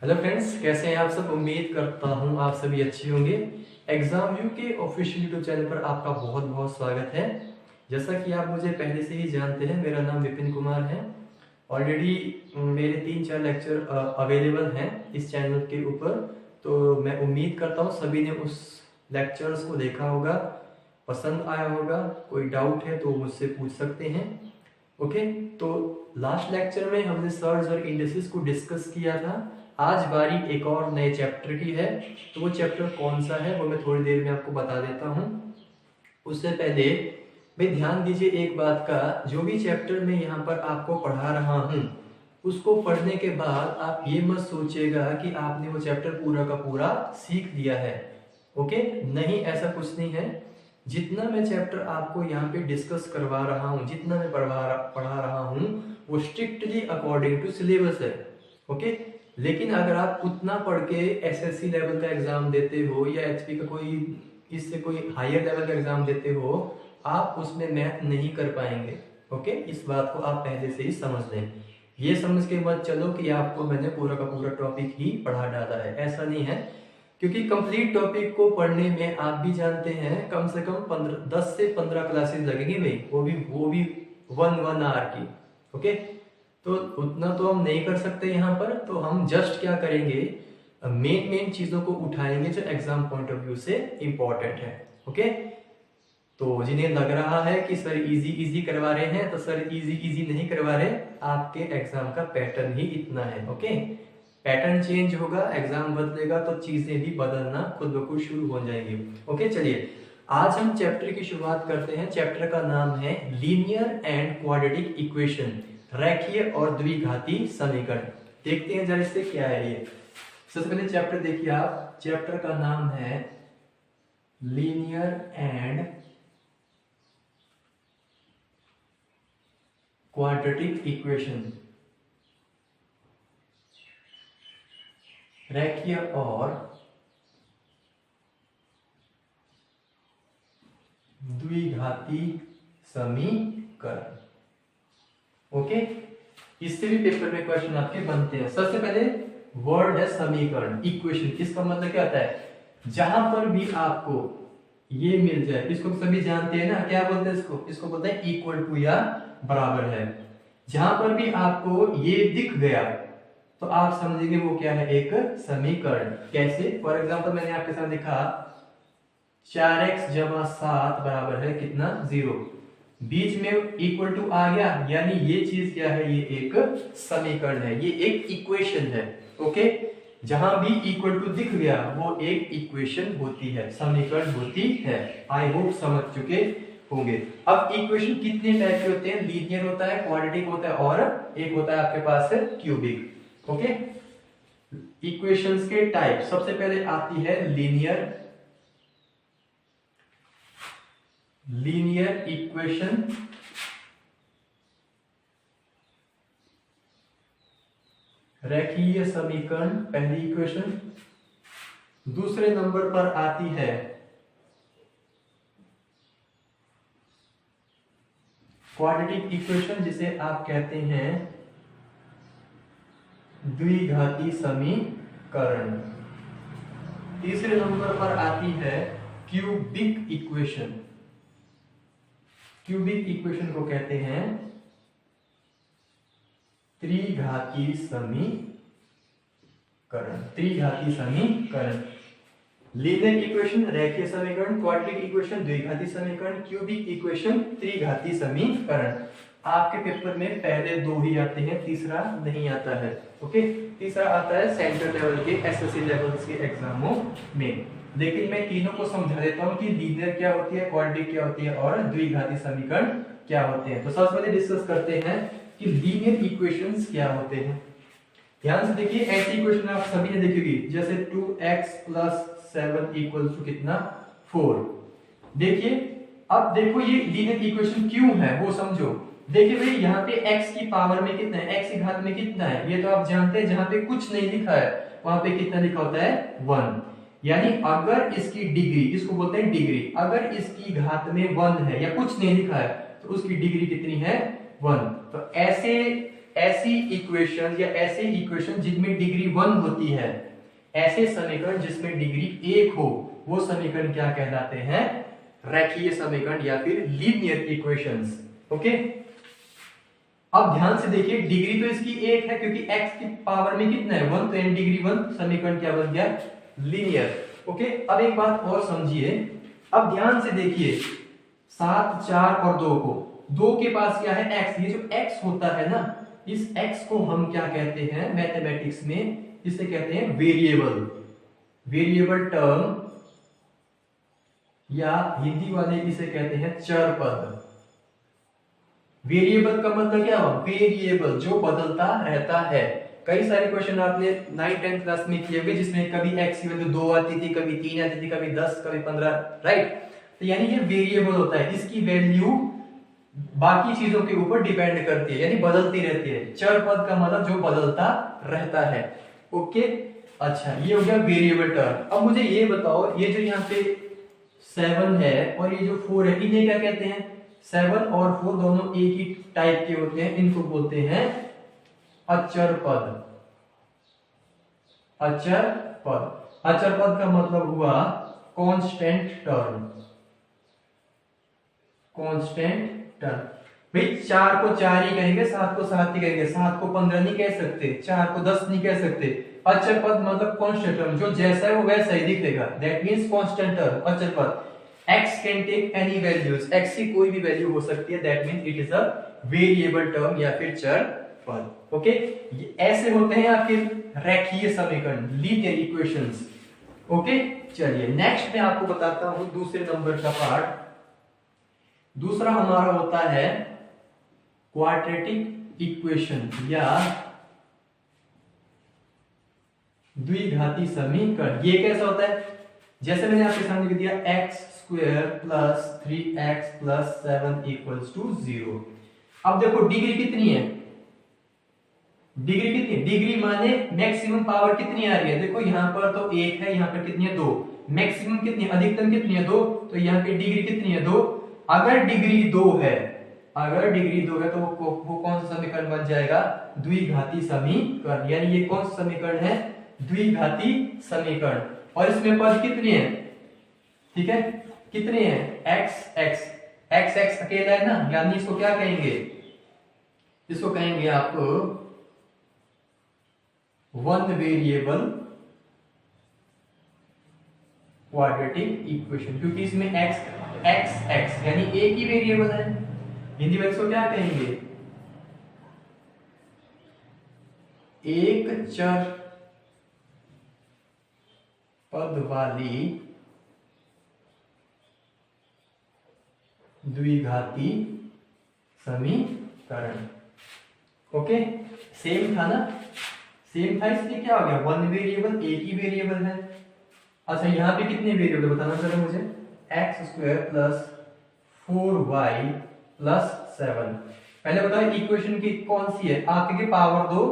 Hello friends, कैसे हैं आप सब। उम्मीद करता हूं आप सभी अच्छे होंगे। एग्जाम यू के ऑफिशियल यूट्यूब चैनल पर आपका बहुत बहुत स्वागत है। जैसा कि आप मुझे पहले से ही जानते हैं, मेरा नाम विपिन कुमार है। ऑलरेडी मेरे 3-4 लेक्चर अवेलेबल हैं इस चैनल के ऊपर, तो मैं उम्मीद करता हूं सभी ने उस लेक्चर्स को देखा होगा, पसंद आया होगा। कोई डाउट है तो मुझसे पूछ सकते हैं। ओके, तो लास्ट लेक्चर में हमने सर्च और इंडेक्सेस को डिस्कस किया था। आज बारी एक और नए चैप्टर की है, तो वो चैप्टर कौन सा है वो मैं थोड़ी देर में आपको बता देता हूँ। उससे पहले भाई ध्यान दीजिए एक बात का, जो भी चैप्टर मैं यहाँ पर आपको पढ़ा रहा हूँ उसको पढ़ने के बाद आप ये मत सोचिएगा कि आपने वो चैप्टर पूरा का पूरा सीख लिया है। ओके, नहीं, ऐसा कुछ नहीं है। जितना मैं चैप्टर आपको यहाँ पे डिस्कस करवा रहा हूँ, जितना मैं पढ़ा रहा हूँ, वो स्ट्रिक्टली अकॉर्डिंग टू सिलेबस है। ओके, लेकिन अगर आप उतना पढ़ के एसएससी लेवल का एग्जाम देते हो या एचपी का कोई इससे कोई हायर लेवल का एग्जाम देते हो, आप उसमें मैथ नहीं कर पाएंगे। ओके, इस बात को आप पहले से ही समझ लें। ये समझ के मत चलो कि आपको मैंने पूरा का पूरा टॉपिक ही पढ़ा डाला है, ऐसा नहीं है। क्योंकि कंप्लीट टॉपिक को पढ़ने में आप भी जानते हैं कम से कम 10 से 15 क्लासेस लगेंगी भाई, वो भी 1 आवर की। ओके, तो उतना तो हम नहीं कर सकते यहाँ पर, तो हम जस्ट क्या करेंगे, मेन चीजों को उठाएंगे जो एग्जाम पॉइंट ऑफ व्यू से इंपॉर्टेंट है। ओके, तो जिन्हें लग रहा है कि सर इजी करवा रहे हैं, तो सर इजी नहीं करवा रहे, आपके एग्जाम का पैटर्न ही इतना है। ओके, पैटर्न चेंज होगा, एग्जाम बदलेगा तो चीजें भी बदलना खुद ब खुद शुरू हो जाएंगी। ओके, चलिए आज हम चैप्टर की शुरुआत करते हैं। चैप्टर का नाम है लीनियर एंड क्वाड्रेटिक इक्वेशन, रेखीय और द्विघाती समीकरण। देखते हैं जरा इससे क्या है ये। सबसे पहले चैप्टर देखिए आप, चैप्टर का नाम है लीनियर एंड क्वाड्रेटिक इक्वेशन, रेखीय और द्विघाती समीकरण। ओके, इससे भी पेपर में क्वेश्चन आपके बनते हैं। सबसे पहले वर्ड है समीकरण, इक्वेशन। इसका मतलब क्या होता है, जहां पर भी आपको ये मिल जाए, इसको सभी जानते हैं ना, क्या बोलते हैं इसको बोलते हैं इक्वल टू या बराबर है। जहां पर भी आपको ये दिख गया तो आप समझेंगे वो क्या है, एक समीकरण। कैसे, फॉर एग्जाम्पल मैंने आपके साथ लिखा 4x + 7 बराबर है कितना, 0। बीच में इक्वल टू आ गया, यानी ये चीज क्या है, ये एक समीकरण है, ये एक इक्वेशन है। ओके, जहां भी इक्वल टू दिख गया वो एक इक्वेशन होती है, समीकरण होती है। आई होप समझ चुके होंगे। अब इक्वेशन कितने टाइप के होते हैं, लीनियर होता है, क्वाड्रेटिक होता है, और एक होता है आपके पास क्यूबिक। ओके, इक्वेशंस के टाइप, सबसे पहले आती है लीनियर इक्वेशन, रेखीय समीकरण, पहली इक्वेशन। दूसरे नंबर पर आती है क्वाड्रेटिक इक्वेशन, जिसे आप कहते हैं द्विघाती समीकरण। तीसरे नंबर पर आती है क्यूबिक इक्वेशन। क्यूबिक इक्वेशन को कहते हैं त्रिघाती समीकरण। लीनियर इक्वेशन, रेखीय समीकरण, क्वाड्रेटिक इक्वेशन, द्विघाती समीकरण, क्यूबिक इक्वेशन, त्रिघाती समीकरण। आपके पेपर में पहले 2 ही आते हैं, तीसरा नहीं आता है। ओके, तीसरा आता है सेंट्रल लेवल के एसएससी लेवल के एग्जामों में। लेकिन मैं तीनों को समझा देता हूं कि लीनियर क्या होती है, क्वाड्रेटिक क्या होती है और द्विघाती समीकरण क्या होते हैं। तो सबसे पहले डिस्कस करते हैं कि लीनियर इक्वेशंस क्या होते हैं। ध्यान से देखिए, ऐसी इक्वेशन आप सभी ने देखी होगी, जैसे 2x + 7 = कितना, 4। देखिए, अब देखो ये लीनियर इक्वेशन क्यों है वो समझो। देखिए भाई, यहाँ पे x की पावर में कितना है, x की घात में कितना है, ये तो आप जानते हैं। जहां पे कुछ नहीं लिखा है वहां पे कितना लिखा होता है, 1। यानी अगर इसकी डिग्री, इसको बोलते हैं डिग्री, अगर इसकी घात में 1 है या कुछ नहीं लिखा है तो उसकी डिग्री कितनी है, 1। तो ऐसी इक्वेशन या ऐसे इक्वेशन जिनमें डिग्री 1 होती है, ऐसे समीकरण जिसमें डिग्री 1 हो, वो समीकरण क्या कहलाते हैं? रेखीय समीकरण या फिर लीनियर इक्वेशंस। ओके, अब ध्यान से देखिए, डिग्री तो इसकी 1 है क्योंकि x की पावर में कितना है? 1, तो n डिग्री 1, समीकरण क्या बन गया? लीनियर। ओके, अब एक बात और समझिए, अब ध्यान से देखिए 7, 4 और 2 को, 2 के पास क्या है? x। ये जो x होता है ना, इस x को हम क्या कहते हैं मैथमेटिक्स में? इसे कहते हैं वेरिएबल, वेरिएबल टर्म, या हिंदी वाले इसे कहते हैं चर पद। वेरिएबल का मतलब क्या हो? वेरिएबल, जो बदलता रहता है। कई सारे क्वेश्चन आपने 9th 10th क्लास में किए होंगे जिसमें कभी x की वैल्यू 2 आती थी, कभी 3 आती थी, कभी 10, कभी 15, राइट? तो यानी ये वेरिएबल होता है, इसकी वैल्यू बाकी चीजों के ऊपर डिपेंड करती है, यानी बदलती रहती है। चर पद का मतलब जो बदलता रहता है। ओके, अच्छा, ये हो गया वेरिएबल टर्म। अब मुझे ये बताओ, ये जो यहाँ पे 7 है और ये जो 4 है, इन्हें क्या कहते हैं? 7 और 4 दोनों एक ही टाइप के होते हैं, इनको बोलते हैं अचर पद। अचर पद, अचर पद का मतलब हुआ कांस्टेंट टर्म, कांस्टेंट टर्म। भाई 4 को 4 ही कहेंगे, 7 को 7 ही कहेंगे, 7 को 15 नहीं कह सकते, 4 को 10 नहीं कह सकते। अचर पद मतलब कांस्टेंट टर्म, जो जैसा है वो वैसा ही दिखेगा, दैट मींस कांस्टेंट टर्म, अचर पद। x can take any values, x की कोई भी वैल्यू हो सकती है, that means it is a variable term या फिर चर पद। ओके, ये ऐसे होते हैं आपके रेखीय समीकरण, लीनियर इक्वेशंस। ओके, चलिए नेक्स्ट मैं आपको बताता हूं दूसरे नंबर का पार्ट। दूसरा हमारा होता है क्वाड्रेटिक इक्वेशन या द्विघाती समीकरण। ये कैसा होता है? जैसे मैंने आपके सामने दिया x square plus 3x plus 7 equals to 0। अब देखो डिग्री कितनी है? डिग्री कितनी? डिग्री माने मैक्सिमम पावर कितनी आ रही है? देखो यहाँ पर तो 1 है, यहाँ पर कितनी है? 2। मैक्सिमम कितनी है? अधिकतम कितनी है? 2। तो यहाँ पे डिग्री कितनी है? 2। अगर डिग्री 2 है, अगर डिग्री 2 है तो वो कौन सा समीकरण बन जाएगा? द्विघाती समीकरण। यानी ये कौन सा समीकरण है? द्विघाती समीकरण। और इसमें पद कितने हैं? ठीक है, कितने हैं? x अकेला है ना, यानी इसको क्या कहेंगे? इसको कहेंगे आप वन वेरिएबल क्वाड्रेटिक इक्वेशन, क्योंकि इसमें x यानी एक ही वेरिएबल है। हिंदी में इसको क्या कहेंगे? एक चर पद वाली द्विघाती समीकरण। ओके, सेम था ना? सेम था, इसलिए क्या हो गया? वन वेरिएबल, एक ही वेरिएबल है। अच्छा, यहाँ पे कितने वेरिएबल बताना जरा मुझे? X square plus 4y plus 7। पहले बताओ इक्वेशन की कौन सी है? आपके पावर 2,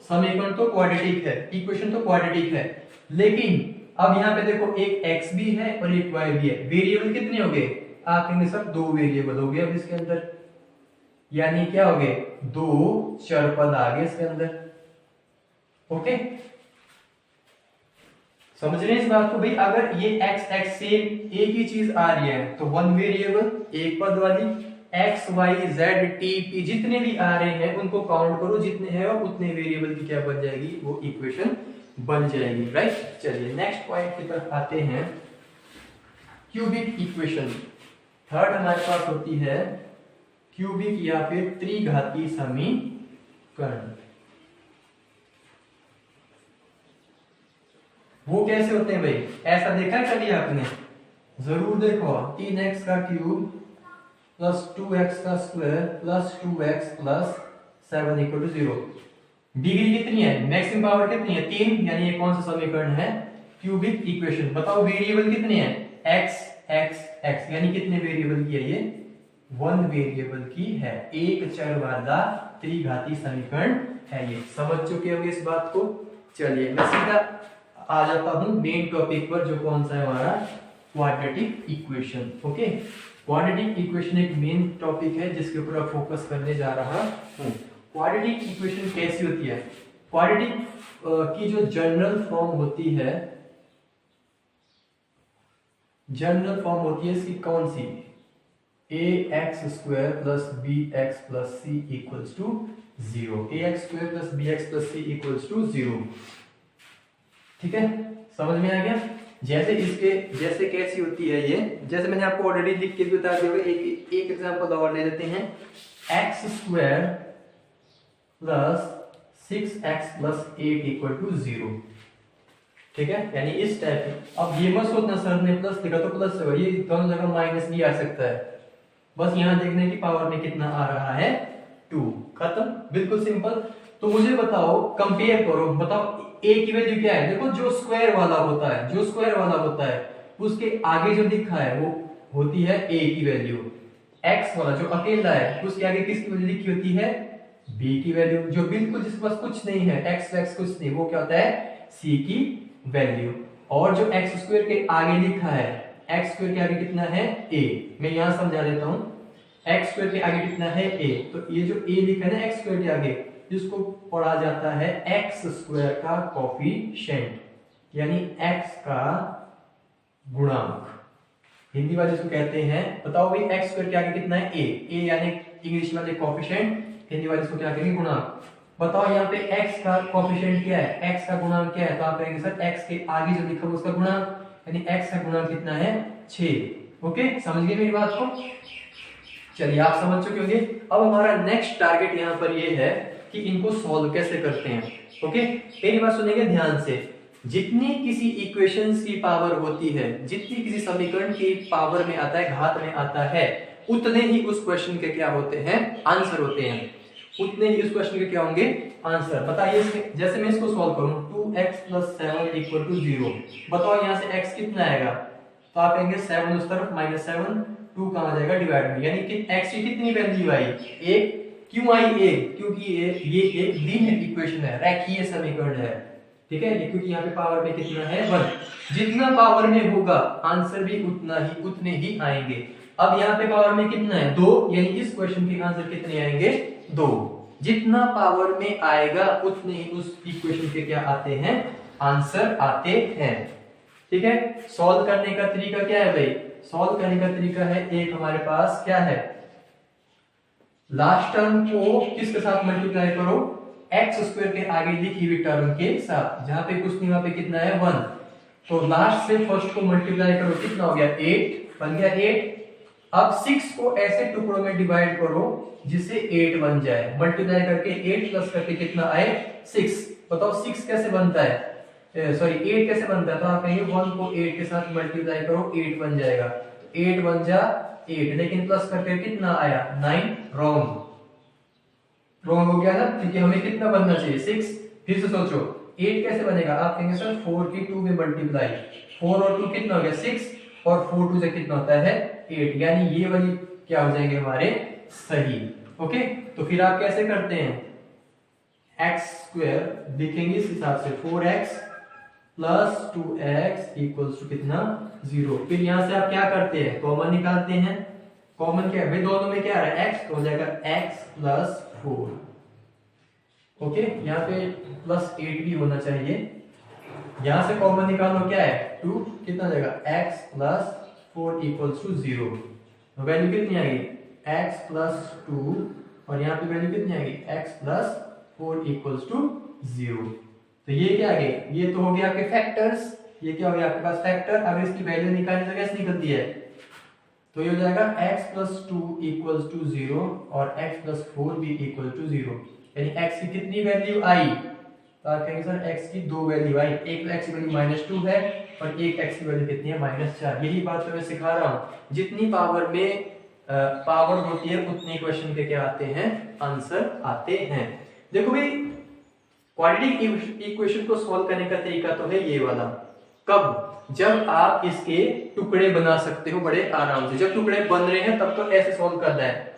समीकरण तो क्वाड्रेटिक है, इक्वेशन तो क्वाड्रेटिक है, लेकिन अब यहाँ पे देखो एक x भी है और एक y भी है। वेरिएबल कितने हो गए? आप कहेंगे सर 2 वेरिएबल हो गए अब इसके अंदर, यानी क्या हो गए? 2 चर पद आ गए इसके अंदर। ओके, समझ रहे हैं इस बात को? भाई अगर ये x सेम एक ही चीज आ रही है तो वन वेरिएबल एक पद वाली, x y z t p जितने भी आ रहे हैं उनको काउंट करो, जितने हैं और उतने वेरिएबल की क्या बन जाएगी? वो इक्वेशन बन जाएगी, राइट? चलिए नेक्स्ट पॉइंट की तरफ आते हैं, क्यूबिक इक्वेशन। थर्ड हमारे पास होती है क्यूबिक या फिर त्रिघाती समीकरण। वो कैसे होते हैं भाई? ऐसा देखा है कभी आपने? जरूर देखो। 3x का क्यूब प्लस 2x का square plus 2x plus 7 equal to 0। Degree कितनी है? मैक्सिमम पावर कितनी है? 3। यानी ये कौन सा समीकरण है? Cubic equation. बताओ वेरिएबल कितने हैं? x यानी कितने वेरिएबल की है ये? वन वेरिएबल की है, एक चर वाला त्रिघाती समीकरण है ये। समझ चुके होंगे इस बात को? चलिए मैं सीधा आ जाता हूं मेन टॉपिक पर, जो कौन सा है हमारा? Quadratic equation. Okay, quadratic equation एक मेन टॉपिक है जिसके ऊपर फोकस करने जा रहा हूं। क्वाड्रेटिक इक्वेशन कैसी होती है? क्वाड्रेटिक की जो जनरल फॉर्म होती है, जनरल फॉर्म होती है इसकी कौन सी? ax² plus bx plus c equals to 0। ax² plus bx plus c equals to 0। ठीक है, समझ में आ गया? जैसे कैसी होती है ये, जैसे मैंने आपको ऑलरेडी लिख के भी बता दिया होगा। एक एग्जांपल और ले लेते हैं। x² plus 6x plus 8 equal to 0। ठीक है, यानी इस टाइप की। अब ये मत सोचना सर ने प्लस लिखा तो प्लस होगा, ये दोनों जगह माइनस भी आ सकता है। बस यहाँ देखने की पावर में कितना आ रहा है 2। खत्म, बिल्कुल सिंपल। तो मुझे बताओ, कंपेयर करो, बताओ a की वैल्यू क्या है? देखो जो स्क्वायर वाला होता है उसके आगे जो लिखा है वो होती है a की वैल्यू। x वाला जो अकेला है उसके आगे किसकी वैल्यू लिखी होती है? b की वैल्यू। जो बिल्कुल जिसके पास कुछ नहीं है, x कुछ नहीं, वो क्या होता है? c की वैल्यू। और जो x² के आगे लिखा है, x² के आगे कितना है? a। मैं यहां समझा देता हूं। x² के आगे कितना है? a। तो ये जो a लिखा है ना x² के आगे, जिसको पढ़ा जाता है x² का कोफिशिएंट, यानी x का गुणांक, हिंदी वाले इसको कहते हैं। बताओ भाई x² के आगे कितना है? a यानी इंग्लिश वाले कोफिशिएंट, हिंदी वाले इसको क्या कहेंगे? गुणांक। बताओ यहाँ पे x का कोफिशिएंट क्या है? x का गुणांक क्या है? तो आप कहेंगे सर x के आगे जो लिखा है उसका गुणांक, यानी x का गुणांक कितना है? 6। ओके, समझ गए मेरी बात को? चलिए, आप समझ चुके होंगे। अब हमारा नेक्स्ट टारगेट यहाँ पर ये है कि इनको सॉल्व कैसे करते हैं। ओके, मेरी बात सुनिएगा ध्यान से। जितनी किसी इक्वेशंस की पावर होती है, जितनी किसी समीकरण की पावर में आता है, घात में आता है, उतने ही उस क्वेश्चन के क्या होते हैं? आंसर होते हैं। उतने ही उस क्वेश्चन के क्या होंगे? आंसर। बताइए, जैसे मैं इसको सॉल्व करूं, 2x प्लस 7 इक्वल टू 0। बताओ यहाँ से x कितना आएगा? तो आप कहेंगे 7 उस तरफ माइनस 7, 2 कहाँ जाएगा? डिवाइड में, यानी कि x की कितनी वैल्यू आई? 1। क्यों आई 1? क्योंकि ये एक लीनियर इक्वेशन है, रेखीय समीकरण है। ठीक है, क्योंकि यहाँ पे पावर में कितना है? 1। जितना पावर में होगा आंसर भी उतने ही आएंगे। अब यहाँ पे पावर में कितना है? 2, यानी इस क्वेश्चन के आंसर कितने आएंगे? 2। जितना पावर में आएगा उतने ही उस इक्वेशन के क्या आते हैं? आंसर आते हैं। ठीक है, सॉल्व करने का तरीका क्या है भाई? सॉल्व करने का तरीका है, एक हमारे पास क्या है? लास्ट टर्म को किसके साथ मल्टीप्लाई करो? x² के आगे लिखी हुई टर्म के साथ। जहां पे कुछ नहीं वहां पे कितना है? 1। तो लास्ट से फर्स्ट को मल्टीप्लाई करो, कितना हो गया? 8 बन गया 8। अब 6 को ऐसे टुकड़ों में डिवाइड करो जिससे 8 बन जाए। मल्टीप्लाई करके 8 प्लस करके कितना आए? 6। बताओ 6 कैसे बनता है? सॉरी 8 कैसे बनता है? तो आप कहेंगे 1 को 8 के साथ मल्टीप्लाई करो, 8 बन जाएगा। तो 8 बन जा 8, लेकिन प्लस करके कितना आया? 9। रॉन्ग हो गया ना, क्योंकि हमें कितना बनना चाहिए? 6। फिर से सोचो 8 कैसे बनेगा? आप कहेंगे सर 4 की 2 में मल्टीप्लाई, 4 और 2 कितना हो गया? 6, और 4 2 से कितना होता है? 8, यानी ये वाली क्या हो जाएंगे हमारे? सही। ओके, तो फिर आप कैसे करते हैं? x² लिखेंगे इस हिसाब से, 4x plus 2x equals to कितना? 0। फिर यहां से आप क्या करते हैं? कॉमन निकालते हैं। कॉमन क्या है भाई? दोनों में क्या आ रहा है? x, तो हो जाएगा x प्लस 4। ओके, यहाँ पे प्लस 8 भी होना चाहिए। यहां से कॉमन निकालो, क्या है? 2, कितना हो जाएगा? x plus 4 equals to 0। Value कितनी आएगी? x प्लस 2, और यहाँ पे वैल्यू कितनी आएगी? x plus 4 equals to 0। तो ये क्या आ गए? ये तो हो गया आपके फैक्टर्स। ये क्या हो गया आपके पास? फैक्टर। अगर इसकी वैल्यू निकालनी तो कैसे निकलती है? तो ये हो जाएगा x प्लस 2 इक्वल्स टू 0 और x प्लस 4 भी इक्वल टू 0। यानी x की कितनी वैल्यू आई? तो आप कहेंगे सर x की 2 वैल्यू आई। एक तो x की वैल्यू -2 है और एक x की वैल्यू कितनी है? -4। यही बात तो मैं सिखा रहा हूँ। जितनी पावर में पावर होती है उतने क्वेश्चन के क्या आते हैं? आंसर आते हैं। देखो भाई, क्वाड्रेटिक इक्वेशन को सॉल्व करने का तरीका तो है ये वाला। कब? जब आप इसके टुकड़े बना सकते हो बड़े आराम से। जब टुकड़े बन रहे हैं तब तो ऐसे सॉल्व करना है।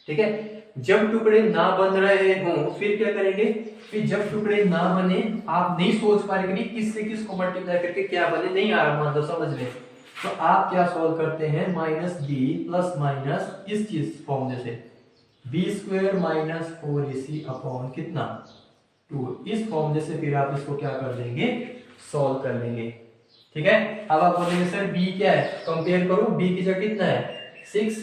ठीक है, जब टुकड़े ना बन रहे हो फिर क्या करेंगे? फिर जब टुकड़े ना बने, आप नहीं सोच पा रहे कि किससे किसको मल्टीप्लाई करके क्या बने, नहीं आ रहा मान लो समझ में, तो आप क्या सॉल्व करते हैं? -b प्लस माइनस इस चीज फॉर्मूले से, b² माइनस 4ac अपॉन कितना 2। इस फॉर्मूले से फिर आप इसको क्या कर देंगे, सॉल्व कर लेंगे। ठीक है, अब आप बोलेंगे सर b क्या है, कंपेयर करो, b की जगह कितना है 6,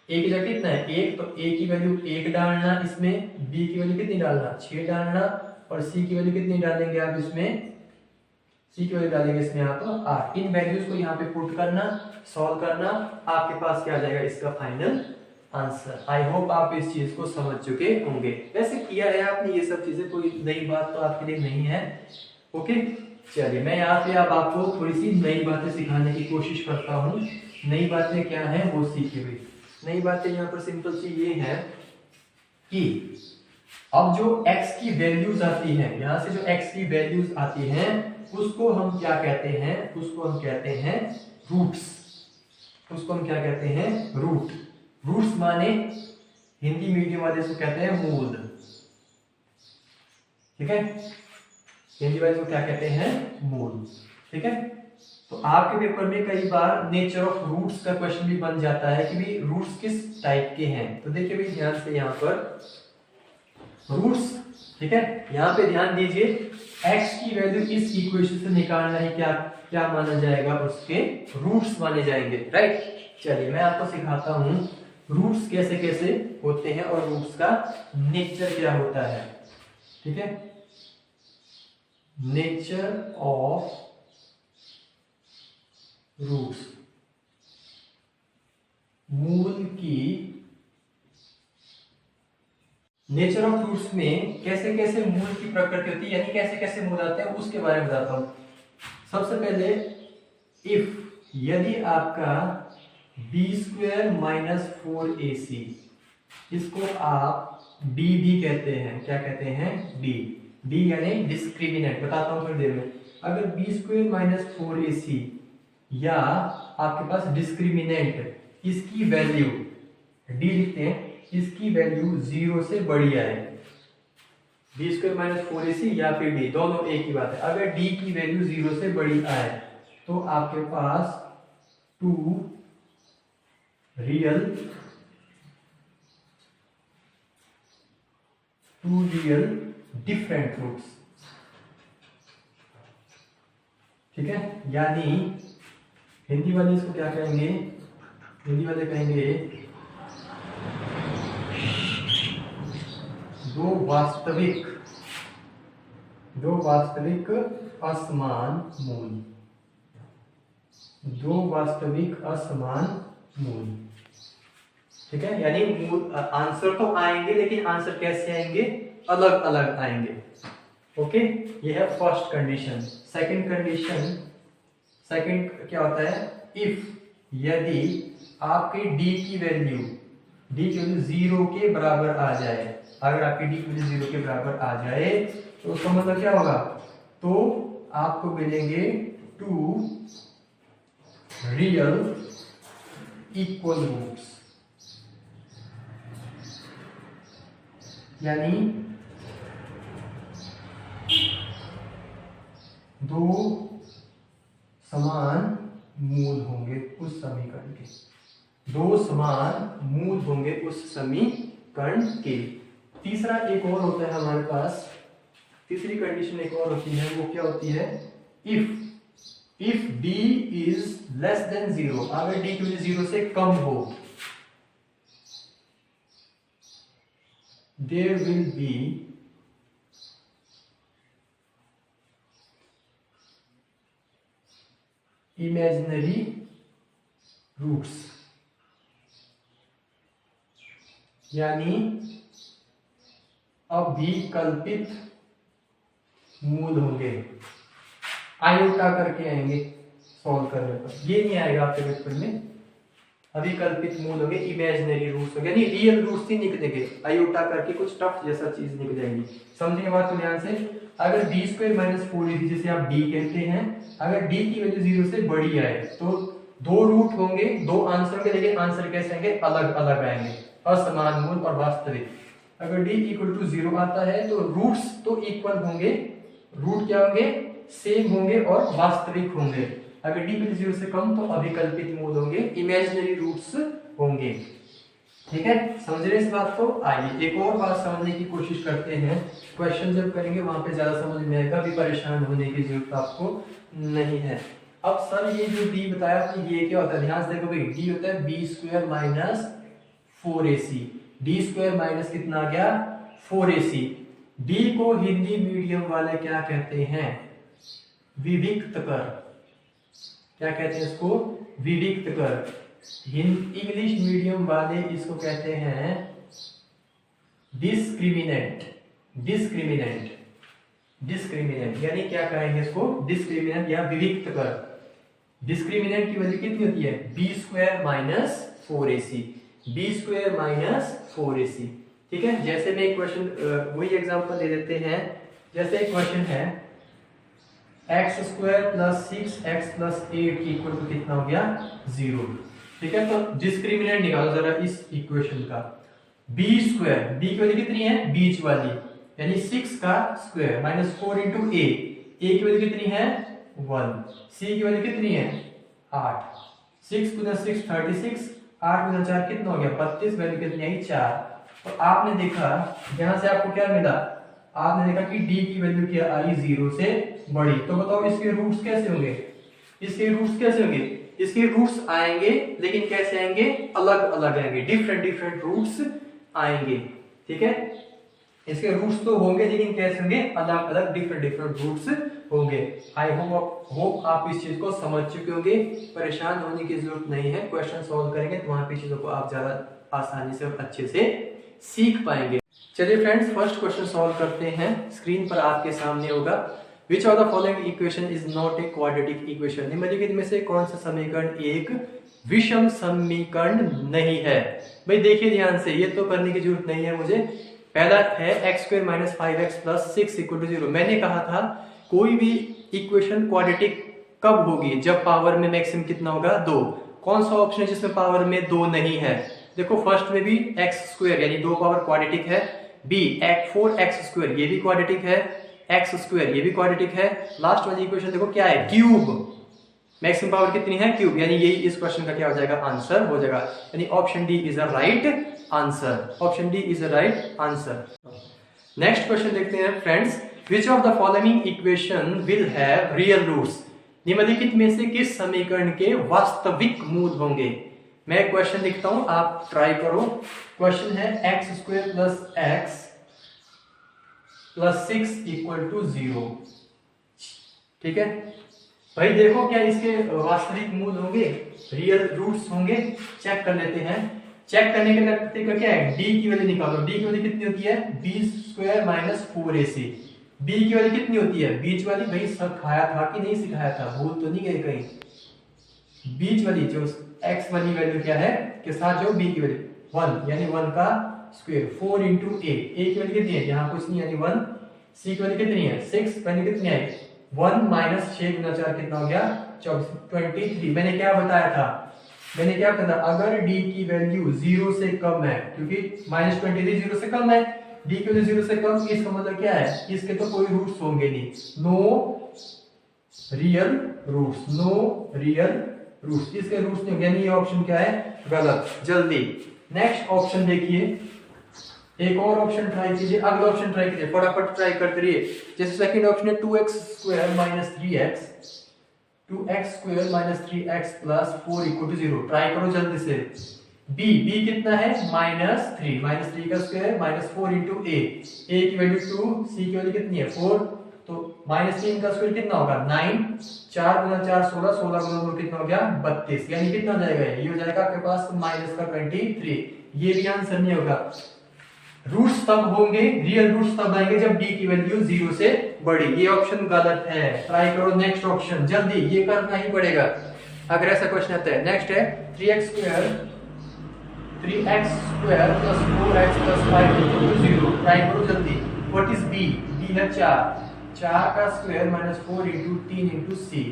a की जगह कितना है 1, तो a की वैल्यू 1 डालना, इसमें b की वैल्यू कितनी डालना 6 डालना, और c की वैल्यू कितनी डालेंगे आप इसमें, c की वैल्यू डालेंगे इसमें आप 8। इन वैल्यूज को यहाँ पे पुट करना, सॉल्व करना, आपके पास क्या आ जाएगा इसका फाइनल आंसर। आई होप आप इस चीज को समझ चुके होंगे। वैसे किया है आपने ये सब चीजें, कोई नई बात तो आपके लिए नहीं है। ओके, चलिए मैं यहाँ पे अब आपको थोड़ी सी नई बातें सिखाने की कोशिश करता हूँ। नई बातें क्या है वो सीखिए भी। नई बातें यहाँ पर सिंपल सी ये है कि अब जो x की वैल्यूज आती हैं, यहाँ से जो x की वैल्यूज आती हैं उसको हम क्या कहते हैं, उसको हम कहते हैं रूट्स। उसको हम क्या कहते हैं, रूट। रूट्स माने हिंदी मीडियम वाले इसको कहते हैं मूल। ठीक है, हिंदी वाले इसको क्या कहते हैं, मूल। ठीक है, तो आपके पेपर में कई बार नेचर ऑफ रूट्स का क्वेश्चन भी बन जाता है कि भी रूट्स किस टाइप के हैं। तो देखिए भाई ध्यान से यहाँ पर रूट्स, ठीक है, यहाँ पे ध्यान दीजिए, x की वैल्यू इस इक्वेशन से निकालना है, क्या क्या माना जाएगा, उसके रूट्स माने जाएंगे। राइट, चलिए मैं आपको सिखाता हूँ रूट्स कैसे कैसे होते हैं और रूट्स का नेचर क्या होता है। ठीक है, नेचर ऑफ रूट्स, मूल की, नेचर ऑफ रूट्स में कैसे कैसे मूल की प्रकृति होती है, यानी कैसे कैसे मूल आते हैं उसके बारे में बताता हूं। सबसे पहले इफ, यदि आपका b² माइनस 4ac, इसको आप d भी कहते हैं, क्या कहते हैं, d यानी डिस्क्रिमिनेंट, बताता हूं थोड़ी देर में। अगर b² माइनस 4ac या आपके पास डिस्क्रिमिनेंट, इसकी वैल्यू d लिखते हैं, इसकी वैल्यू 0 से बड़ी आए, b² माइनस 4ac या फिर d, दोनों एक ही बात है। अगर d की वैल्यू 0 से बड़ी आए तो आपके पास 2 रियल डिफरेंट रूट्स। ठीक है, यानी हिंदी वाले इसको क्या कहेंगे, हिंदी वाले कहेंगे दो वास्तविक असमान मूल, दो वास्तविक असमान मूल। ठीक है, यानी मूल आंसर तो आएंगे, लेकिन आंसर कैसे आएंगे, अलग अलग आएंगे। ओके, ये है first condition. Second condition, second क्या होता है, इफ, यदि आपके d की वैल्यू 0 के बराबर आ जाए, अगर आपकी d की वैल्यू 0 के बराबर आ जाए तो उसका मतलब क्या होगा, तो आपको मिलेंगे 2 रियल इक्वल रूट्स, यानी दो समान मूल होंगे उस समीकरण के, दो समान मूल होंगे उस समीकरण के। तीसरा एक और होता है हमारे पास, तीसरी कंडीशन एक और होती है, वो क्या होती है, if d is less than 0, अगर d की वैल्यू 0 से कम हो, there will be imaginary roots, यानी अभिकल्पित मूल होंगे, आयोटा करके आएंगे सॉल्व करने पर। ये नहीं आएगा आपके पेपर में, अभिकल्पित मूल होंगे, इमेजिनरी रूट्स होंगे, यानी रियल रूट्स ही निकलेंगे, आयोटा करके कुछ टफ जैसा चीज निकल जाएंगी। समझेंगे बात को ध्यान से। अगर b² माइनस 4ac, जिसे आप d कहते हैं, अगर d की वैल्यू 0 से बड़ी आए तो दो रूट होंगे, दो आंसर होंगे, लेकिन आंसर कैसे आएंगे, अलग अलग आएंगे, असमान मूल और वास्तविक। अगर d इक्वल टू 0 आता है तो रूट्स तो इक्वल होंगे, रूट क्या होंगे, सेम होंगे और वास्तविक होंगे। अगर d की 0 से कम तो अभिकल्पित मूल होंगे, इमेजिनरी रूट्स होंगे। ठीक है, समझ रहे इस बात को। आइए एक और बात समझने की कोशिश करते हैं। क्वेश्चन जब करेंगे वहां पे ज्यादा समझ में आएगा, भी परेशान होने की जरूरत आपको नहीं है। अब सर ये जो डी बताया कि ये क्या होता है, ध्यान से देखो भाई, डी होता है B square minus 4ac। D square minus कितना आ गया 4ac। डी को हिंदी मीडियम वाले क्या कहते हैं, विविक्त कर। क्या कहते हैं इसको, विविक्त कर। इंग्लिश मीडियम वाले इसको कहते हैं डिस्क्रिमिनेंट। डिस्क्रिमिनेंट, डिस्क्रिमिनेंट यानी क्या कहेंगे इसको, डिस्क्रिमिनेंट या विविक्त कर। डिस्क्रिमिनेंट की वैल्यू कितनी होती है, B square minus 4ac। B square minus 4ac। ठीक है, जैसे में एक क्वेश्चन वही एग्जांपल ले लेते हैं। जैसे एक क्वेश्चन है x square plus 6x plus 8 equal to कितना हो गया 0। ठीक है, तो डिस्क्रिमिनेंट निकालो जरा इस इक्वेशन का। बी स्क्वायर, बी की वैल्यू कितनी है, बीच वाली यानी 6 का स्क्वायर माइनस 4 इंटू ए की वैल्यू कितनी है 1, सी की वैल्यू कितनी है 8। 6 गुना 6 36, 8 गुना 4 कितना हो गया 32, वैल्यू कितनी आई 4। तो आपने देखा यहां से आपको क्या मिला, आपने देखा कि डी की वैल्यू क्या आई 0 से बड़ी। तो बताओ इसके रूट्स कैसे होंगे, इसके रूट्स कैसे होंगे, इसके रूट्स आएंगे लेकिन कैसे आएंगे, अलग अलग आएंगे, डिफरेंट डिफरेंट रूट्स आएंगे। ठीक है, इसके रूट्स तो होंगे लेकिन कैसे होंगे, अलग अलग डिफरेंट डिफरेंट रूट्स होंगे। आई होप आप इस चीज को समझ चुके होंगे, परेशान होने की जरूरत नहीं है। क्वेश्चन सॉल्व करेंगे तो वहां पे चीजों को आप ज्यादा आसानी से और अच्छे से सीख पाएंगे। चलिए फ्रेंड्स, फर्स्ट क्वेश्चन सॉल्व करते हैं। स्क्रीन पर आपके सामने होगा, विच of the following equation is not a quadratic equation. निम्नलिखित में से कौन सा समीकरण एक विषम समीकरण नहीं है। भाई देखिए ध्यान से, ये तो करने की जरूरत नहीं है मुझे। पहला है x square minus 5x plus 6 equal to 0। मैंने कहा था कोई भी इक्वेशन क्वाड्रेटिक कब होगी, जब पावर में मैक्सिमम कितना होगा 2। कौन सा ऑप्शन है जिसमें पावर में 2 नहीं है, देखो फर्स्ट में भी एक्स स्क्वायर यानी 2 पावर क्वाड्रेटिक है, बी 4x स्क्वायर ये भी क्वाड्रेटिक है, एक्स स्क्वायर ये भी क्वाड्रेटिक है। लास्ट वाली इक्वेशन देखो क्या है, क्यूब, मैक्सिमम पावर कितनी है क्यूब, यानी यही इस क्वेश्चन का क्या हो जाएगा, आंसर हो जाएगा। यानी option D is a right answer. Option D is a right answer. Next question देखते हैं friends, which of the following equation will have real roots. निम्नलिखित में से किस समीकरण के वास्तविक मूल होंगे। मैं क्वेश्चन लिखता हूं, आप ट्राई करो। क्वेश्चन है x square plus x plus 6 equal to 0। ठीक है भाई, देखो क्या इसके वास्तविक मूल होंगे, रियल रूट्स होंगे। चेक कर लेते हैं। चेक करने के तरीका क्या है, डी की वैल्यू निकालो। डी की वैल्यू कितनी होती है, B square minus 4ac। B की वैल्यू कितनी होती है, बीच वाली, भाई सिखाया था कि नहीं सिखाया था, भूल तो नहीं गए कहीं। बीच वाली जो एक्स वाली वैल्यू क्या है के साथ जो बी की वैल्यू 1 यानी 1 का स्क्वायर 4 इंटू ए की वैल्यू कितनी है, यहाँ कुछ नहीं यानी 1। सी की वैल्यू कितनी है 6, वैल्यू कितनी आई 1 माइनस 6 गुना 4 कितना हो गया 23। मैंने क्या बताया था, मैंने क्या कहा था, अगर डी की वैल्यू 0 से कम है, क्योंकि माइनस 23 0 से कम है, डी की वैल्यू 0 से कम, इसका मतलब क्या है, इसके तो कोई रूट्स होंगे नहीं, no real roots, no real roots, इसके रूट्स नहीं होंगे, यानी ये ऑप्शन क्या है गलत। जल्दी नेक्स्ट ऑप्शन देखिए, एक और ऑप्शन ट्राई कीजिए, अगला ऑप्शन ट्राई कीजिए, फटाफट ट्राई करते रहिए। जैसे सेकंड ऑप्शन है 2x square minus 3x, 2x square minus 3x plus 4 equal to 0। Try करो जल्दी से। b कितना है -3, -3 का स्क्वायर माइनस 4 इंटू a की वैल्यू 2, c की वैल्यू कितनी है 4, तो -3 का स्क्वायर कितना होगा 9, 4 गुना 4 16, 16 गुना 2 कितना हो गया 32, यानी कितना हो जाएगा, ये हो जाएगा आपके पास माइनस का 23। ये भी आंसर नहीं होगा। रूट्स तब होंगे, रियल रूट्स तब आएंगे जब d की वैल्यू 0 से बड़ी। ये ऑप्शन गलत है। ट्राई करो नेक्स्ट ऑप्शन, जल्दी ये करना ही पड़ेगा अगर ऐसा क्वेश्चन आता है। नेक्स्ट है 3x square plus 4x plus 5 equal to 0। Try करो जल्दी। व्हाट इज b है 4 का square minus 4 into 3 into c,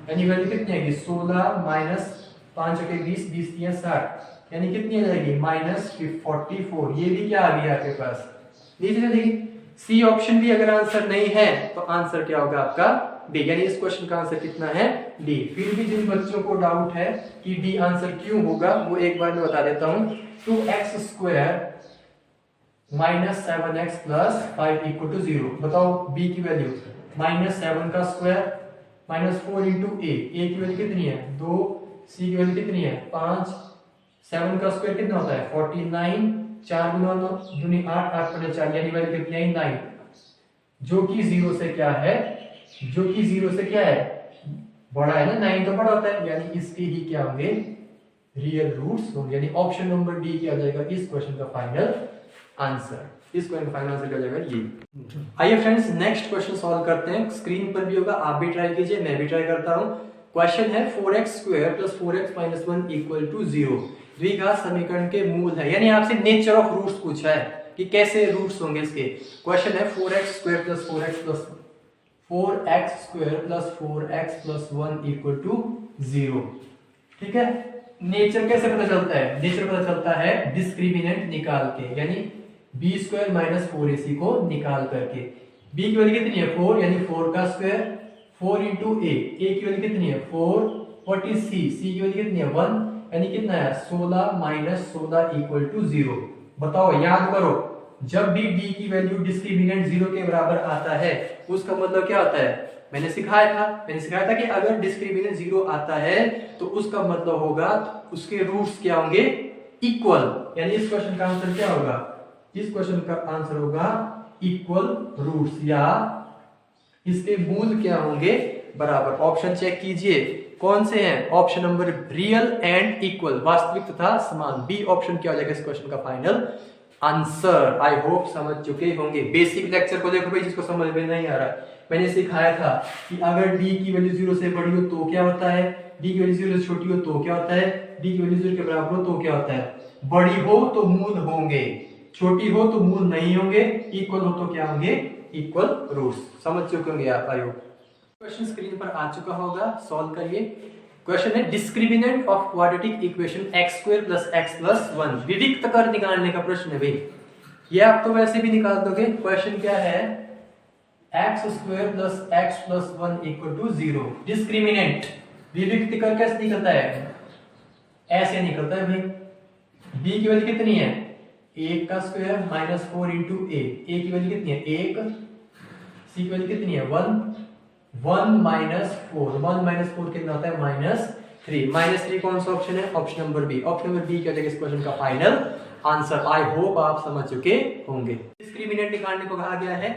यानी वैल्यू कितनी आएगी 16 माइनस 5 के 20, 20 3 60, यानी कितनी आ जाएगी -44। ये भी क्या आ गया आपके पास, नीचे देखिए सी ऑप्शन भी अगर आंसर नहीं है तो आंसर क्या होगा आपका डी, यानी इस क्वेश्चन का आंसर कितना है डी। फिर भी जिन बच्चों को डाउट है कि डी आंसर क्यों होगा वो एक बार मैं बता देता हूं। 2x² minus 7x plus 5 equal to 0। बताओ बी की वैल्यू -7 का स्क्वायर माइनस 4 इंटू ए की वैल्यू कितनी है 2, सी की वैल्यू कितनी है 5, 7 का स्क्वायर कितना होता है 49, 4 गुना 9 दूनी 8, 8 बटे 4 यानी वैल्यू कितनी आई 9, जो कि 0 से क्या है, जो कि 0 से क्या है बड़ा है ना, 9 तो बड़ा होता है, यानी इसके ही क्या होंगे रियल रूट्स होंगे, यानी ऑप्शन नंबर डी क्या हो जाएगा इस क्वेश्चन का फाइनल आंसर। इस क्वेश्चन का फाइनल आंसर क्या हो जाएगा ये। आइए फ्रेंड्स नेक्स्ट क्वेश्चन सॉल्व करते हैं। स्क्रीन पर भी होगा, आप भी ट्राई कीजिए, मैं भी ट्राई करता हूं। क्वेश्चन है 4x² plus 4x minus 1 equal to 0 द्विघात समीकरण के मूल है, यानी आपसे नेचर ऑफ रूट्स पूछा है कि कैसे रूट्स होंगे इसके। क्वेश्चन है 4x² plus 4x plus 1 equal to 0। ठीक है, नेचर कैसे पता चलता है, नेचर पता चलता है डिस्क्रिमिनेंट निकाल के, यानी b² माइनस 4ac को निकाल करके। b की वैल्यू कितनी है 4, यानी 4 का स्क्वायर 4 इंटू a की वैल्यू कितनी है 4, व्हाट इज c की वैल्यू कितनी है 1, यानी कितना है 16 माइनस 16 इक्वल टू 0। बताओ याद करो, जब भी d की वैल्यू डिस्क्रिमिनेंट 0 के बराबर आता है उसका मतलब क्या होता है, मैंने सिखाया था कि अगर डिस्क्रिमिनेंट 0 आता है तो उसका मतलब होगा उसके रूट्स क्या होंगे इक्वल, यानी इस क्वेश्चन का आंसर क्या होगा, इस क्वेश्चन का आंसर होगा इक्वल रूट्स, या इसके मूल क्या होंगे बराबर। ऑप्शन चेक कीजिए कौन से हैं, option number real and equal, वास्तविक तथा समान। बी ऑप्शन क्या हो जाएगा इस क्वेश्चन का फाइनल आंसर। आई होप समझ चुके होंगे। बेसिक लेक्चर को देखो भाई, जिसको समझ में नहीं आ रहा, मैंने सिखाया था कि अगर d की वैल्यू 0 से बड़ी हो तो क्या होता है, d की वैल्यू 0 से छोटी हो तो क्या होता है, d की वैल्यू 0 के बराबर हो तो क्या होता है, बड़ी हो तो मूल होंगे, छोटी हो तो मूल नहीं होंगे, इक्वल हो तो क्या होंगे इक्वल रूट्स। समझ चुके होंगे आप। आई होप क्वेश्चन स्क्रीन पर आ चुका होगा, सॉल्व करिए। क्वेश्चन है discriminant of quadratic equation x² plus x plus 1 विविक्त कर निकालने का प्रश्न है भाई, ये आप तो वैसे भी निकाल दोगे। क्वेश्चन क्या है x² plus x plus 1 equal to 0। Discriminant विविक्त कर कैसे निकलता है, ऐसे निकलता है भाई। b की वैल्यू कितनी है 1 का स्क्वायर माइनस 4 इंटू a की वैल्यू कितनी है 1, c की वैल्यू कितनी है 1 माइनस 4 कितना होता है -3 कौन सा ऑप्शन है, option number B. Option number B क्या हो जाएगा इस क्वेश्चन का फाइनल आंसर। आई होप आप समझ चुके होंगे। डिस्क्रिमिनेंट निकालने को कहा गया है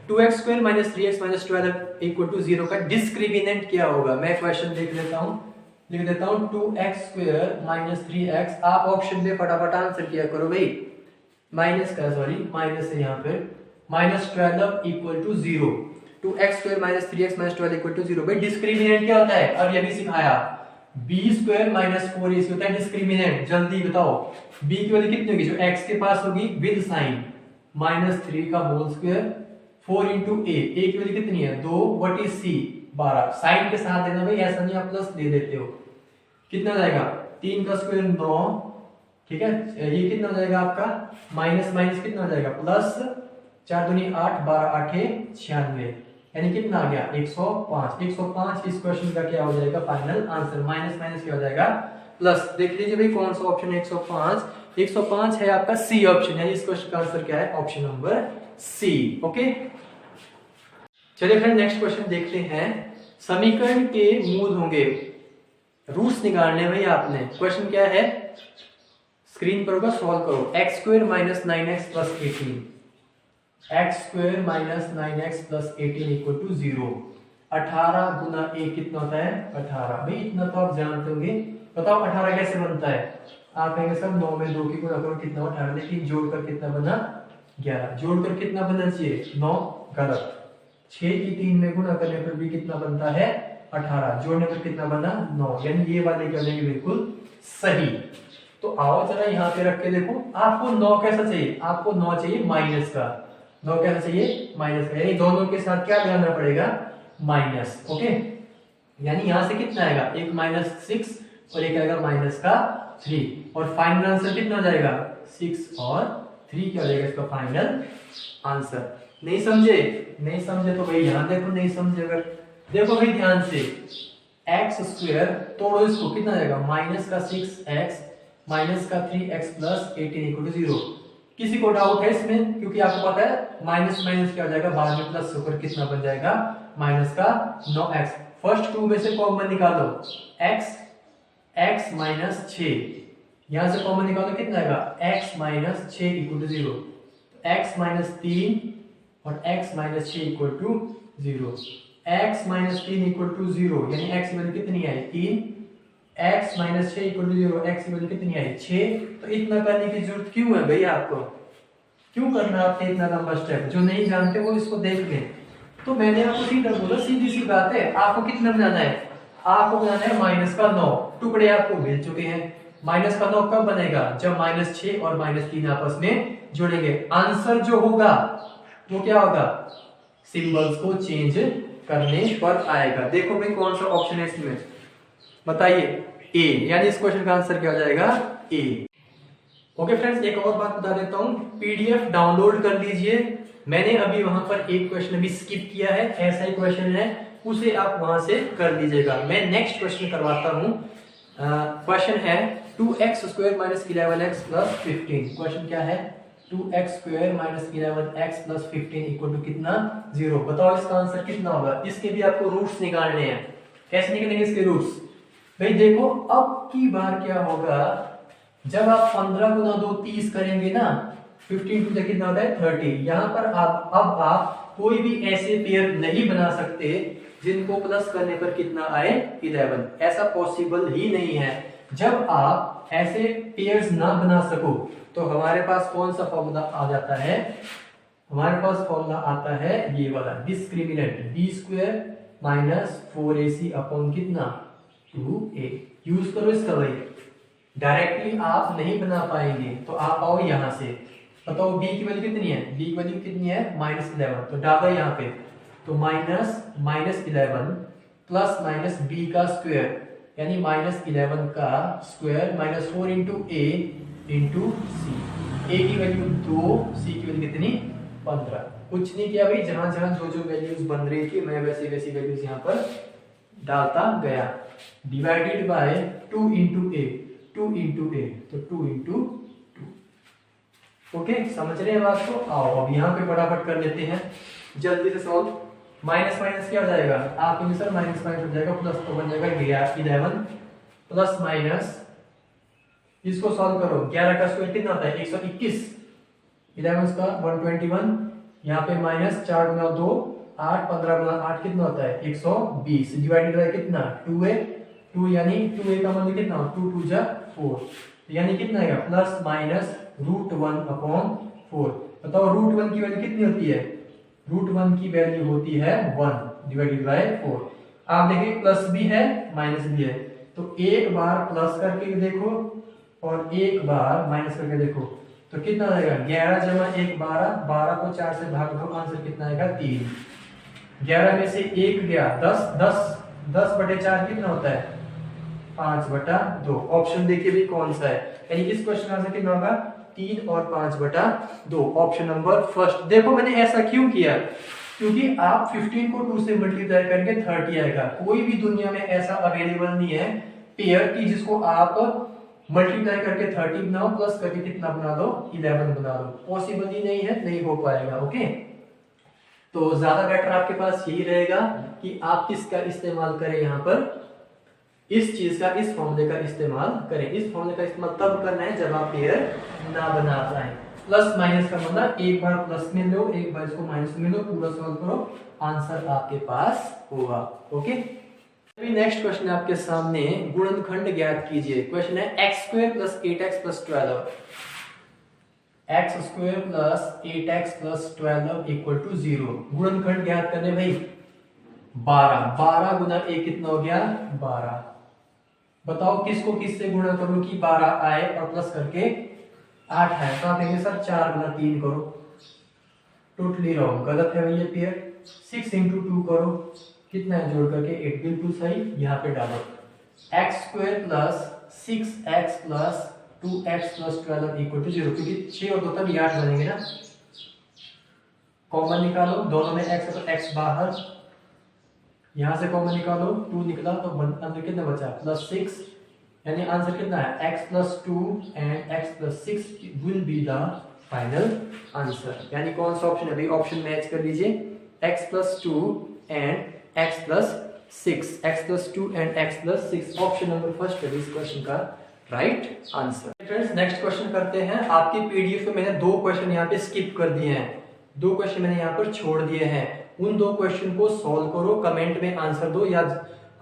2x² minus 3x minus 12 equal to 0 का डिस्क्रिमिनेंट क्या होगा। मैं क्वेश्चन लिख देता हूं 2x² माइनस 3x। आप ऑप्शन में फटाफट आंसर किया करो भाई। माइनस है यहाँ पे -12 equal to 0। 2x² minus 3x minus 12 equal to 0। भाई डिस्क्रिमिनेंट क्या होता है, अब ये भी सिखाया। b² माइनस 4ac होता है डिस्क्रिमिनेंट। जल्दी बताओ b की वैल्यू कितनी होगी, जो x के पास होगी विद साइन -3 का होल स्क्वायर 4 इंटू a की वैल्यू कितनी है 2, व्हाट इज c 12। साइन के साथ देना भाई, ऐसा नहीं आप प्लस दे देते हो। कितना जाएगा 3 का स्क्वायर 9, ठीक है। ये कितना हो जाएगा आपका माइनस कितना हो जाएगा प्लस 4 दूनी 8, 12 8 96, यानी कितना आ गया 105 इस क्वेश्चन का क्या हो जाएगा फाइनल आंसर। माइनस क्या हो जाएगा प्लस। देख लीजिए भाई कौन सा ऑप्शन है 105 है आपका सी ऑप्शन है। इस क्वेश्चन का आंसर क्या है ऑप्शन नंबर सी। ओके चलिए फ्रेंड नेक्स्ट क्वेश्चन देखते हैं। समीकरण के मूल होंगे, रूट्स निकालने भाई आपने। क्वेश्चन क्या है स्क्रीन पर होगा, सॉल्व करो। x² minus 9x plus 18 x² minus 9x plus 18 equal to 0। 18 गुना a कितना होता है 18। भाई इतना तो आप जानते होंगे। बताओ 18 कैसे बनता है। आप कहेंगे सर 9 में 2 की गुणा करो कितना 18, लेकिन जोड़कर कितना बना 11। जोड़कर कितना बनना चाहिए 9, गलत। 6 की 3 में गुणा करने पर भी कितना बनता है 18, जोड़ने पर कितना बना 9, यानी ये वाले क्या जाएंगे बिल्कुल सही। तो आओ जरा यहाँ पे रख के देखो, आपको 9 कैसा चाहिए, आपको 9 चाहिए माइनस का। 9 कैसा चाहिए माइनस का, यानी दोनों के साथ क्या लगाना पड़ेगा माइनस। ओके यानी यहां से कितना आएगा, एक -6 और एक आएगा -3, और फाइनल आंसर कितना हो जाएगा 6 और 3 क्या हो जाएगा इसका फाइनल आंसर। नहीं समझे तो भाई यहां देखो, नहीं समझे अगर देखो भाई ध्यान से, एक्स स्क्वायर तोड़ो इसको, कितना आएगा माइनस का 6x माइनस का 3x प्लस 18 इक्वल टू 0। किसी को डाउट है इसमें? क्योंकि आपको पता है माइनस माइनस क्या हो जाएगा, बाद में प्लस होकर कितना बन जाएगा, माइनस का 9x। फर्स्ट टू में से कॉमन निकालो, x माइनस 6, यहां से कॉमन निकालो कितना आएगा, x minus 6 equal to 0। x minus 3 और x minus 6 equal to 0। x minus 3 equal to 0 यानी x की वैल्यू कितनी आई 3, x minus 6 equal to 0, x की वैल्यू कितनी आई 6। तो इतना करने की जरूरत क्यों है भैया आपको, क्यों करना आपने इतना लंबा स्टेप? जो नहीं जानते वो इसको देख लें। तो मैंने आपको सीधा बोला, सीधी सी बात है, आपको कितना बनाना है, आपको बनाना है माइनस का 9। टुकड़े आपको मिल चुके हैं। माइनस का 9 कब बनेगा, जब माइनस 6 और माइनस 3 आपस में जुड़ेंगे। आंसर जो होगा वो क्या होगा, सिंबल्स को चेंज करने पर आएगा। देखो भाई कौन सा ऑप्शन है इसमें, बताइए, ए, यानी इस क्वेश्चन का आंसर क्या हो जाएगा, ए। ओके फ्रेंड्स, एक और बात बता देता हूं, पीडीएफ डाउनलोड कर लीजिए। मैंने अभी वहां पर एक क्वेश्चन भी स्किप किया है, ऐसा ही क्वेश्चन है, उसे आप वहां से कर लीजिएगा। मैं नेक्स्ट क्वेश्चन करवाता हूं। क्वेश्चन है 2x square minus 11x plus 15। Question क्या है, 2x square minus 11x plus 15 equal to कितना, 0। बताओ इसका आंसर कितना होगा। इसके भी आपको रूट्स निकालने हैं। कैसे निकलेंगे इसके रूट्स, भाई देखो अब की बार क्या होगा, जब आप 15 गुना 2 30 करेंगे ना, 15 टू कितना होता है 30। यहां पर अब आप कोई भी ऐसे पेयर नहीं बना सकते जिनको प्लस करने पर कितना आए 11। ऐसा पॉसिबल ही नहीं है। जब आप ऐसे पेयर्स ना बना सको तो हमारे पास कौन सा फॉर्मूला आ जाता है, हमारे पास फॉर्मूला आता है ये वाला, discriminant B square minus 4ac upon कितना 2a। यूज करो इसका भाई, डायरेक्टली आप नहीं बना पाएंगे तो आप आओ यहां से, बताओ b की वैल्यू कितनी है, b की वैल्यू कितनी है -11, तो डालो यहां पे, तो -11 प्लस माइनस b का स्क्वायर यानी -11 का square minus 4 into a into C. a की वैल्यू 2, c की वैल्यू कितनी 15। कुछ नहीं किया भाई, जहां जहां जो जो वैल्यूज बन रही थी मैं वैसी वैसी वैल्यूज यहाँ पर डालता गया। Divided by 2 into A, 2 into A, तो 2 इंटू 2। ओके, समझ रहे हैं बात को। आओ अब यहाँ पे फटाफट कर लेते हैं जल्दी से सॉल्व। माइनस माइनस क्या हो जाएगा, आप सर माइनस माइनस हो जाएगा, प्लस तो बन जाएगा 11 प्लस माइनस, इसको सॉल्व करो। 11 का स्क्वायर कितना होता है 121, 11 का 121, यहाँ पे माइनस 4 गुना 2 8, 15 गुना 8 कितना होता है 120, डिवाइडेड बाय कितना 2a, 2 यानी 2a का मतलब कितना 2 2 जा 4, यानी कितना आएगा प्लस माइनस √1 अपॉन 4। बताओ √1 की वैल्यू कितनी होती है, √1 की वैल्यू होती है 1 डिवाइडेड बाय 4। आप देखिए प्लस भी है माइनस भी है, तो एक बार प्लस करके देखो और एक बार माइनस करके देखो, तो कितना आएगा 11 जमा 1 12, 12 को 4 से भाग दो, आंसर कितना आएगा 3। 11 में से 1 गया 10, 10 बटे 4 कितना होता है 5/2। ऑप्शन देखिए भी कौन सा है, यानी इस क्वेश्चन का आंसर कितना होगा 3 और 5/2, ऑप्शन नंबर फर्स्ट। देखो मैंने ऐसा क्यों किया, क्योंकि आप 15 को 2 से मल्टीप्लाई करके 30 आएगा। कोई भी दुनिया में ऐसा अवेलेबल नहीं है पेयर की जिसको आप मल्टीप्लाई करके 30 बनाओ, प्लस करके कितना बना दो 11 बना दो, पॉसिबल ही नहीं है, नहीं हो पाएगा। ओके, तो ज्यादा बेटर आपके पास यही रहेगा कि आप किसका इस्तेमाल करें, यहाँ पर इस चीज का, इस फॉर्मूले का इस्तेमाल करें। इस फॉर्मूले का इस्तेमाल तब करना है जब आप पेयर ना बना पाए। प्लस माइनस का मतलब एक बार प्लस में लो, एक बार इसको माइनस में लो, पूरा सॉल्व करो, आंसर आपके पास होगा। ओके, अभी नेक्स्ट क्वेश्चन है आपके सामने, गुणनखंड ज्ञात कीजिए। क्वेश्चन है x square plus 8x plus 12, x square plus 8x plus 12 equal to 0। गुणनखंड ज्ञात करने भाई 12 गुना 1 कितना हो गया 12। बताओ किसको किससे गुणा करो कि 12 आए और प्लस करके 8 है, तो आप कहेंगे सर 4 गुना 3 करो, टोटली रॉन्ग, गलत है भैया पेयर। 6 इंटू 2 करो, कितना है जोड़ करके 8, बिल्कुल सही। यहाँ पे डालो x square plus 6x plus 2x plus 12 equal to 0, क्योंकि 6 और 2 तब 8 बनेंगे ना। कॉमन निकालो, दोनों में x है तो x बाहर, यहाँ से कॉमन निकालो, 2 निकला तो आंसर कितना बचा +6, यानी आंसर कितना है x+2 and x+6 will be the final answer. यानी कौन सा ऑप्शन है भाई, ऑप्शन मैच कर लीजिए, x+2 and x+2 and x+6 option number first है इस क्वेश्चन का right answer. Friends next question करते हैं। आपकी पीडीएफ में मैंने 2 क्वेश्चन यहाँ पे स्किप कर दिए हैं, 2 क्वेश्चन मैंने यहाँ पर छोड़ दिए हैं। उन 2 क्वेश्चन को सॉल्व करो, कमेंट में आंसर दो या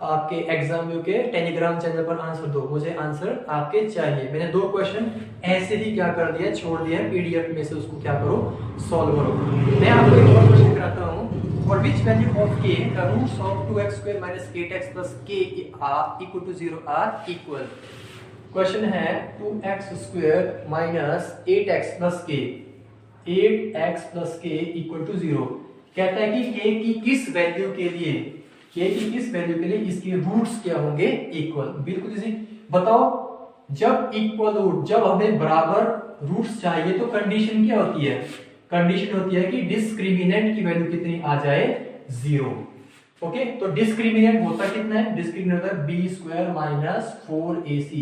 आपके एग्जाम व्यू के टेलीग्राम चैनल पर आंसर दो, मुझे आंसर आपके चाहिए। मैंने 2 क्वेश्चन ऐसे ही क्या कर दिया, छोड़ दिया पीडीएफ में से, उसको क्या करो सॉल्व करो। मैं आपको एक और क्वेश्चन कराता हूँ, for which value of k the roots of 2x² - 8x + k = 0 are equal. Question है 2x² - 8x + k 8x + k = 0। कहता है कि k की किस वैल्यू के लिए इसके रूट्स क्या होंगे इक्वल। बिल्कुल इजी, बताओ जब इक्वल रूट, जब हमें बराबर रूट्स चाहिए तो कंडीशन क्या होती है, कंडीशन होती है कि डिस्क्रिमिनेंट की वैल्यू कितनी आ जाए 0। ओके, तो डिस्क्रिमिनेंट होता कितना है, डिस्क्रिमिनेंट होता है b² - 4ac।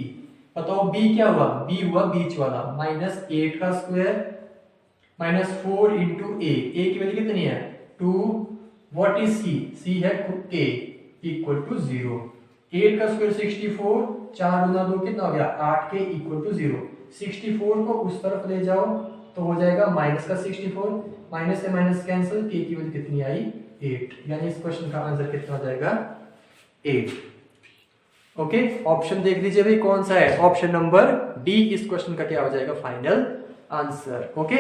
बताओ b क्या हुआ, b हुआ बीच वाला, -8 का स्क्वायर -4 × a की वैल्यू कितनी है 2। व्हाट इज c है a = 0। 8 का स्क्वायर 64, 4 × 2 कितना हो गया 8 के = 0। 64 को उस तरफ ले जाओ तो हो जाएगा -64, माइनस से माइनस कैंसिल, k की वैल्यू कितनी आई 8। यानी इस क्वेश्चन का आंसर कितना हो जाएगा 8। ओके, ऑप्शन देख लीजिए भाई कौन सा है, ऑप्शन नंबर डी इस क्वेश्चन का क्या हो जाएगा फाइनल आंसर। ओके,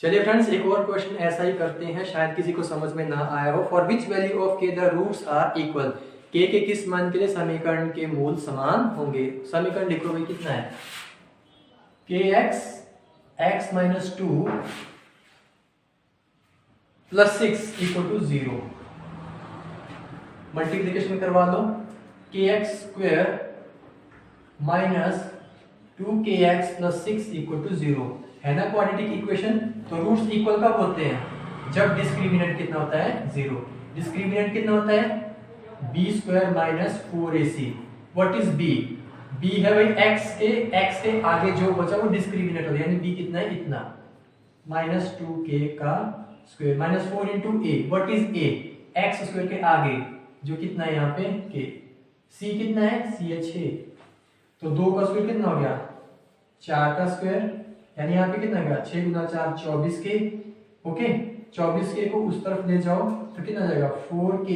चलिए फ्रेंड्स एक और क्वेश्चन ऐसा ही करते हैं, शायद किसी को समझ में ना आया हो। For which value of k the roots are equal. k के किस मान के लिए समीकरण के मूल समान होंगे। समीकरण लिखो भाई, कितना है kx x - 2 + 6 = 0। मल्टीप्लिकेशन करवा लो, kx² - 2kx + 6 = 0 है ना क्वाड्रेटिक इक्वेशन। तो रूट्स इक्वल कब होते हैं, जब डिस्क्रिमिनेंट कितना होता है 0। डिस्क्रिमिनेंट कितना होता है b² - 4ac। What is b, b है भाई x के आगे जो बचा वो डिस्क्रिमिनेंट हो गया, यानी b कितना है इतना, -2k का square -4 × a। What is a, x² के आगे जो कितना है यहाँ पे k। c कितना है, c है 6, तो 2 का स्क्वायर कितना हो गया 4 का स्क्वायर, यानी यहाँ पे कितना हो गया 6 × 4 24k। ओके, 24k को उस तरफ ले जाओ तो कितना जाएगा 4k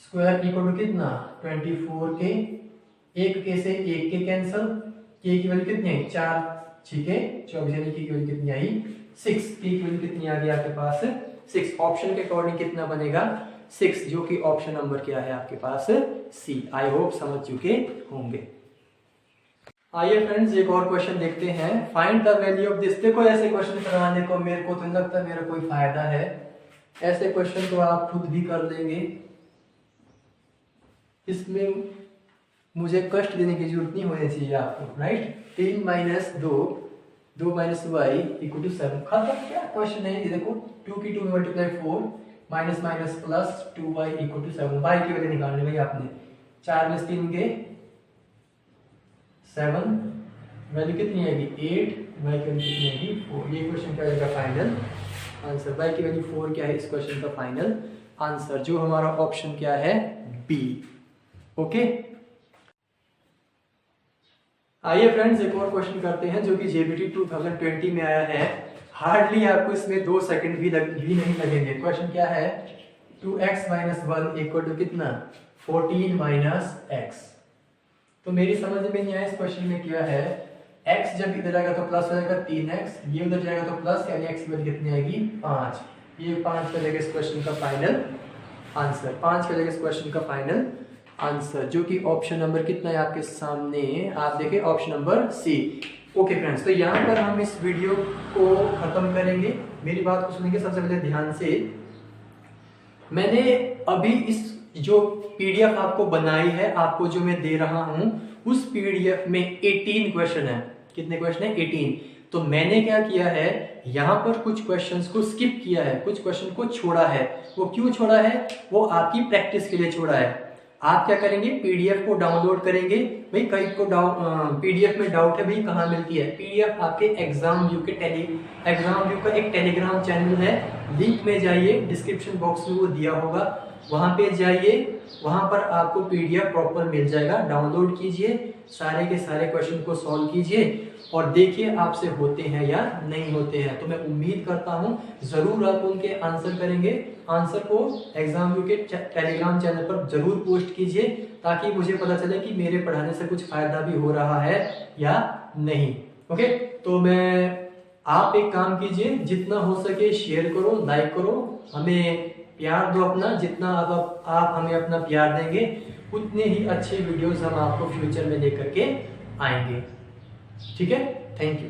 स्क्वायर = कितना 24k। 1k से 1k कैंसिल, k की वैल्यू कितनी है 4 6k 24, यानी k की वैल्यू कितनी आई 6। k की वैल्यू कितनी आ गई आपके पास 6। ऑप्शन के अकॉर्डिंग कितना बनेगा 6, जो कि ऑप्शन नंबर क्या है आपके पास सी। आई होप समझ चुके होंगे। आइए फ्रेंड्स एक और क्वेश्चन देखते हैं, find the value of this. देखो ऐसे क्वेश्चन करवाने को मेरे को तो नहीं लगता मेरा कोई फायदा है, ऐसे क्वेश्चन तो आप खुद भी कर लेंगे, इसमें मुझे कष्ट देने की जरूरत नहीं होनी चाहिए आपको, राइट। 3 - 2 2 - y = 7। खत्म, क्या क्वेश्चन है ये देखो, 2 की 2 में multiply 4 minus minus plus 2y = 7। y की वैल्यू निकालनी भाई आपने, 4 में 3 के 7, वैल्यू कितनी आएगी 8, y की वैल्यू कितनी आएगी 4। ये क्वेश्चन क्या आएगा फाइनल आंसर, y की वैल्यू 4 क्या है इस क्वेश्चन का फाइनल आंसर, जो हमारा ऑप्शन क्या है बी। ओके, आइए फ्रेंड्स एक और क्वेश्चन करते हैं जो कि जेबीटी 2020 में आया है। हार्डली आपको इसमें 2 सेकंड भी नहीं लगेंगे। क्वेश्चन क्या है 2x - 1 = कितना 14 - x। तो मेरी समझ में नहीं आया इस क्वेश्चन में क्या है, x जब इधर आएगा तो प्लस हो जाएगा 3x, ये उधर जाएगा तो प्लस, यानी x की वैल्यू कितनी आएगी 5। ये 5 का जाएगा इस क्वेश्चन का फाइनल आंसर, 5 का जाएगा इस क्वेश्चन का फाइनल आंसर, जो कि ऑप्शन नंबर कितना है आपके सामने, आप देखें option number C. Okay friends, तो यहाँ पर हम इस वीडियो को खत्म करेंगे। मेरी बात को सुनेंगे सबसे पहले ध्यान से। मैंने अभी इस जो पीडीएफ आपको बनाई है, आपको जो मैं दे रहा हूं, उस पीडीएफ में 18 क्वेश्चन है। कितने क्वेश्चन है 18। तो मैंने क्या किया है, यहाँ पर कुछ क्वेश्चंस को स्किप किया है, कुछ क्वेश्चन को छोड़ा है। वो क्यों छोड़ा है? वो आपकी प्रैक्टिस के लिए छोड़ा है। आप क्या करेंगे, पीडीएफ को डाउनलोड करेंगे। भाई कई को पीडीएफ में डाउट है, भाई कहाँ मिलती है पीडीएफ? आपके एग्जाम व्यू का एक टेलीग्राम चैनल है, लिंक में जाइए, डिस्क्रिप्शन बॉक्स में वो दिया होगा, वहां पे जाइए, वहां पर आपको पीडीएफ प्रॉपर मिल जाएगा। डाउनलोड कीजिए, सारे के सारे क्वेश्चन को सॉल्व कीजिए और देखिए आपसे होते हैं या नहीं होते हैं। तो मैं उम्मीद करता हूं जरूर आप उनके आंसर करेंगे। आंसर को एग्जाम व्यू के टेलीग्राम चैनल पर जरूर पोस्ट कीजिए, ताकि मुझे पता चले कि मेरे पढ़ाने से कुछ फायदा भी हो रहा है या नहीं। ओके, तो आप एक काम कीजिए, जितना हो सके शेयर करो, लाइक करो, हमें प्यार दो अपना। जितना आप हमें अपना प्यार देंगे, उतने ही अच्छे वीडियोस हम आपको फ्यूचर में लेकर के आएंगे। ठीक है, थैंक यू।